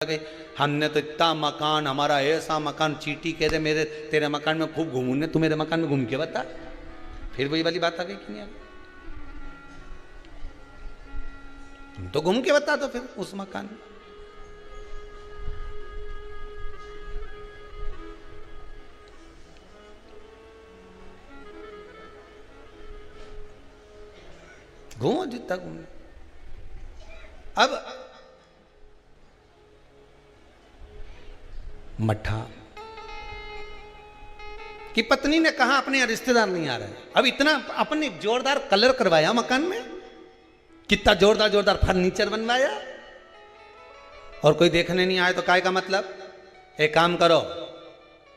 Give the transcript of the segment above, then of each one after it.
गई। हमने तो इतना मकान, हमारा ऐसा मकान, चीटी कह दे मेरे तेरे मकान में खूब घूमू ने, तू मेरे मकान में घूम के बता। फिर वही वाली बात आ गई कि नहीं आ गई? तुम तो घूम के बता दो फिर उस मकान में। घूमो जितना घूमो। अब मठा की पत्नी ने कहा अपने यहाँ रिश्तेदार नहीं आ रहे। अब इतना अपने जोरदार कलर करवाया मकान में, कितना जोरदार जोरदार फर्नीचर बनवाया, और कोई देखने नहीं आए तो काय का मतलब? एक काम करो,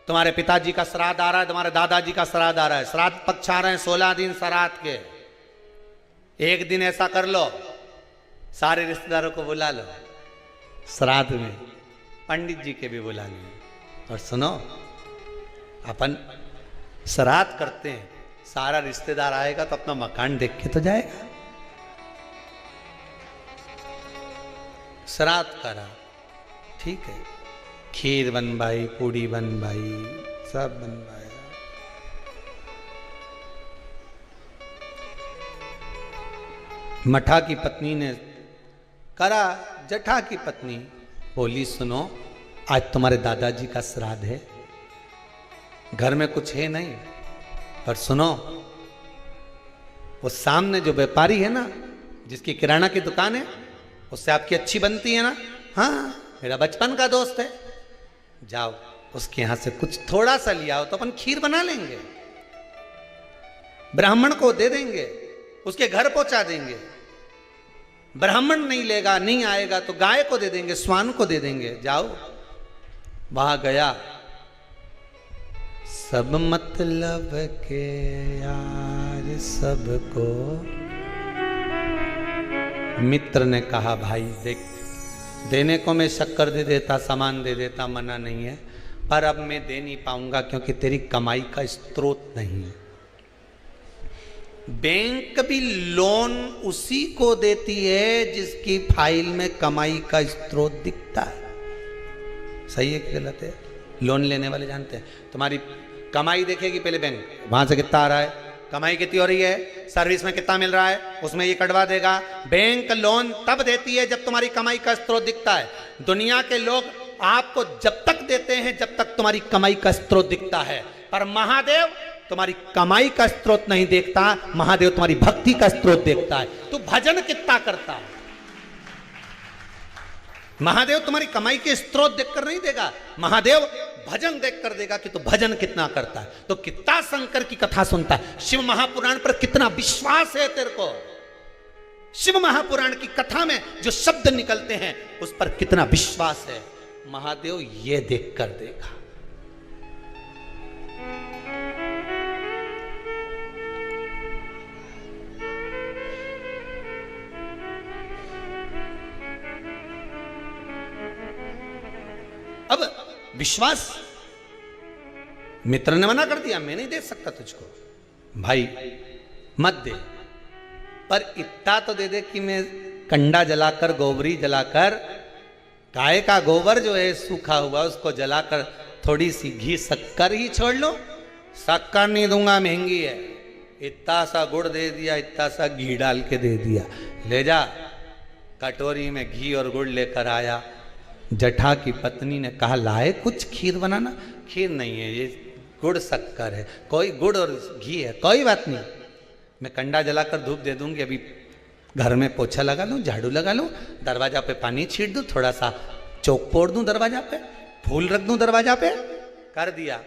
तुम्हारे पिताजी का श्राद्ध आ रहा है, तुम्हारे दादाजी का श्राद्ध आ रहा है, श्राद्ध पक्ष आ रहे हैं 16 दिन श्राद्ध के। एक दिन ऐसा कर लो, सारे रिश्तेदारों को बुला लो श्राद्ध में, पंडित जी के भी बुला लें। और सुनो, अपन श्राद्ध करते हैं, सारा रिश्तेदार आएगा तो अपना मकान देख के तो जाएगा। श्राद्ध करा, ठीक है, खीर बनवाई, पूड़ी बनवाई, सब बनवाया। मठा की पत्नी ने करा, जठा की पत्नी बोली सुनो, आज तुम्हारे दादाजी का श्राद्ध है, घर में कुछ है नहीं, पर सुनो, वो सामने जो व्यापारी है ना, जिसकी किराना की दुकान है, उससे आपकी अच्छी बनती है ना, हाँ मेरा बचपन का दोस्त है, जाओ उसके यहां से कुछ थोड़ा सा लिया हो तो अपन खीर बना लेंगे, ब्राह्मण को दे देंगे, उसके घर पहुंचा देंगे। ब्राह्मण नहीं लेगा, नहीं आएगा तो गाय को दे देंगे, स्वान को दे देंगे। जाओ, वहां गया, सब मतलब के यार सबको। मित्र ने कहा भाई देख, देने को मैं शक्कर दे देता, सामान दे देता, मना नहीं है, पर अब मैं दे नहीं पाऊंगा क्योंकि तेरी कमाई का स्रोत नहीं है। बैंक भी लोन उसी को देती है जिसकी फाइल में कमाई का स्रोत दिखता है। सही है कि गलत है? लोन लेने वाले जानते हैं, तुम्हारी कमाई देखेगी पहले बैंक, वहां से कितना आ रहा है, कमाई कितनी हो रही है, सर्विस में कितना मिल रहा है, उसमें ये कटवा देगा। बैंक लोन तब देती है जब तुम्हारी कमाई का स्रोत दिखता है। दुनिया के लोग आपको जब तक देते हैं जब तक तुम्हारी कमाई का स्रोत दिखता है, पर महादेव तुम्हारी कमाई का स्रोत नहीं देखता, महादेव तुम्हारी भक्ति का स्रोत देखता है। तू भजन कितना करता है, महादेव तुम्हारी कमाई के स्रोत देखकर नहीं देगा, महादेव भजन देखकर देगा कि तू भजन कितना करता है, तो कितना शंकर की कथा सुनता है, शिव महापुराण पर कितना विश्वास है तेरे को, शिव महापुराण की कथा में जो शब्द निकलते हैं उस पर कितना विश्वास है, महादेव ये देखकर देगा। अब विश्वास, मित्र ने मना कर दिया, मैं नहीं दे सकता तुझको, भाई मत दे, पर इतना तो दे दे कि मैं कंडा जलाकर, गोबरी जलाकर, गाय का गोबर जो है सूखा हुआ उसको जलाकर थोड़ी सी घी शक्कर ही छोड़ लो। शक्कर नहीं दूंगा, महंगी है, इतना सा गुड़ दे दिया, इतना सा घी डाल के दे दिया, ले जा। कटोरी में घी और गुड़ लेकर आया। जठा की पत्नी ने कहा लाए कुछ खीर बनाना, खीर नहीं है, ये गुड़ शक्कर है, कोई गुड़ और घी है, कोई बात नहीं, मैं कंडा जलाकर धूप दे दूंगी, अभी घर में पोछा लगा लूं, झाड़ू लगा लूं, दरवाजा पे पानी छीट दूं, थोड़ा सा चौक पोड़ दूं दरवाजा पे, फूल रख दूं दरवाजा पे, कर दिया।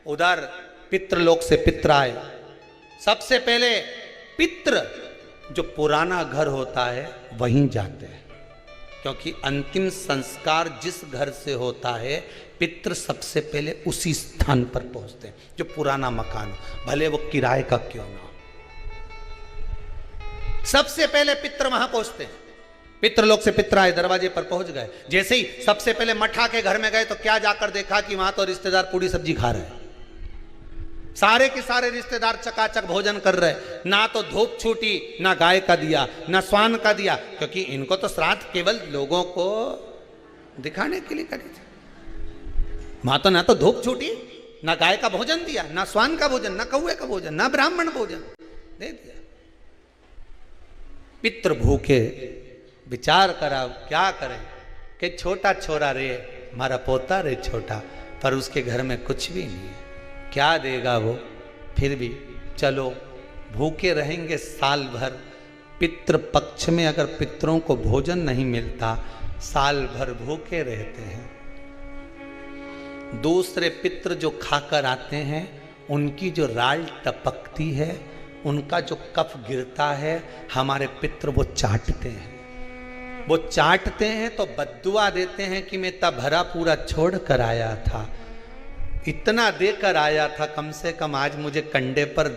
उधर पितृलोक से पित्र आए। सबसे पहले पितृ जो पुराना घर होता है वहीं जाते हैं, क्योंकि अंतिम संस्कार जिस घर से होता है पितृ सबसे पहले उसी स्थान पर पहुंचते हैं, जो पुराना मकान हो, भले वो किराए का क्यों ना हो, सबसे पहले पितृ वहां पहुंचते हैं। पितृलोक से पित्र आए, दरवाजे पर पहुंच गए। जैसे ही सबसे पहले मठा के घर में गए तो क्या जाकर देखा कि वहां तो रिश्तेदार पूरी सब्जी खा रहे हैं, सारे के सारे रिश्तेदार चकाचक भोजन कर रहे, ना तो धूप छूटी, ना गाय का दिया, ना स्वान का दिया, क्योंकि इनको तो श्राद्ध केवल लोगों को दिखाने के लिए करी थी। माँ तो ना तो धूप छूटी, ना गाय का भोजन दिया, ना स्वान का भोजन, ना कौए का भोजन, ना ब्राह्मण भोजन दे दिया। पितृ भूखे, विचार करा क्या करें कि छोटा छोरा रे, हमारा पोता रे छोटा, पर उसके घर में कुछ भी नहीं है, क्या देगा वो। फिर भी चलो भूखे रहेंगे साल भर। पितृ पक्ष में अगर पितरों को भोजन नहीं मिलता, साल भर भूखे रहते हैं। दूसरे पितृ जो खाकर आते हैं, उनकी जो राल टपकती है, उनका जो कफ गिरता है, हमारे पितृ वो चाटते हैं। वो चाटते हैं तो बद्दुआ देते हैं कि मैं इतना भरा पूरा छोड़ कर आया था, इतना देकर आया था, कम से कम आज मुझे कंडे पर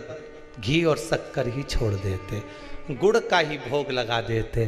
घी और शक्कर ही छोड़ देते, गुड़ का ही भोग लगा देते।